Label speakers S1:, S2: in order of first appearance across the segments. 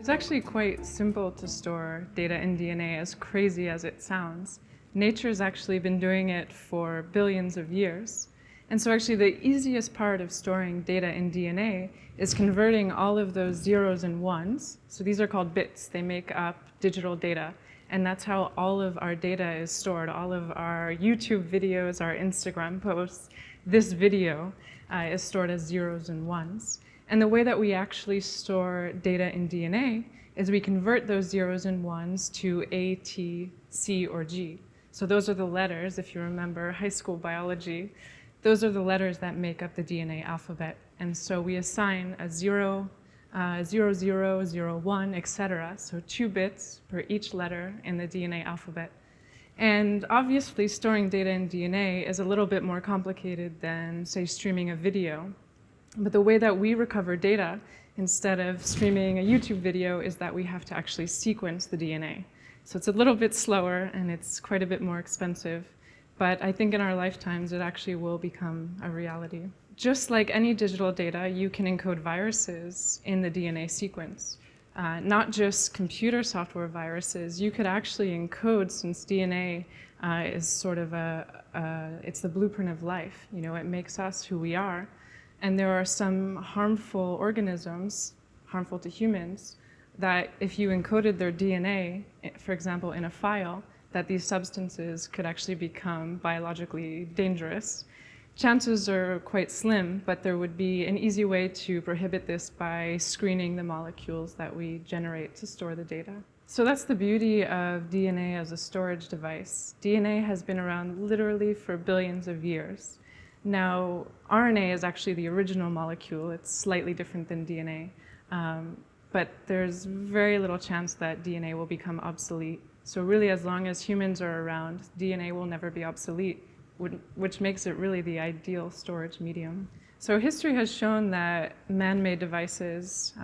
S1: It's actually quite simple to store data in DNA, as crazy as it sounds. Nature's actually been doing it for billions of years. And so actually the easiest part of storing data in DNA is converting all of those zeros and ones. So these are called bits. They make up digital data. And that's how all of our data is stored. All of our YouTube videos, our Instagram posts, this video is stored as zeros and ones. And the way that we actually store data in DNA is we convert those zeros and ones to A, T, C, or G. So those are the letters, if you remember high school biology. Those are the letters that make up the DNA alphabet. And so we assign a 0, 0, 0, 0, 1, etc. So 2 bits per each letter in the DNA alphabet. And obviously, storing data in DNA is a little bit more complicated than, say, streaming a video. But the way that we recover data, instead of streaming a YouTube video, is that we have to actually sequence the DNA. So it's a little bit slower, and it's quite a bit more expensive. But I think in our lifetimes, it actually will become a reality. Just like any digital data, you can encode viruses in the DNA sequence. Not just computer software viruses. You could actually encode, since DNA is sort of it's the blueprint of life. You know, it makes us who we are. And there are some harmful organisms, harmful to humans, that if you encoded their DNA, for example, in a file, that these substances could actually become biologically dangerous. Chances are quite slim, but there would be an easy way to prohibit this by screening the molecules that we generate to store the data. So that's the beauty of DNA as a storage device. DNA has been around literally for billions of years. Now, RNA is actually the original molecule. It's slightly different than DNA. But there's very little chance that DNA will become obsolete. So really, as long as humans are around, DNA will never be obsolete, which makes it really the ideal storage medium. So history has shown that man-made devices,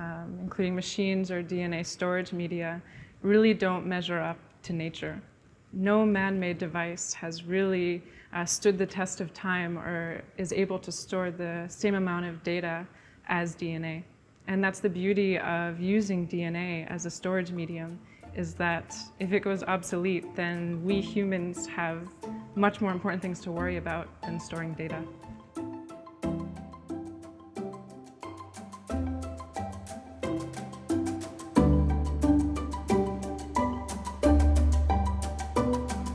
S1: including machines or DNA storage media, really don't measure up to nature. No man-made device has really stood the test of time or is able to store the same amount of data as DNA. And that's the beauty of using DNA as a storage medium, is that if it goes obsolete, then we humans have much more important things to worry about than storing data.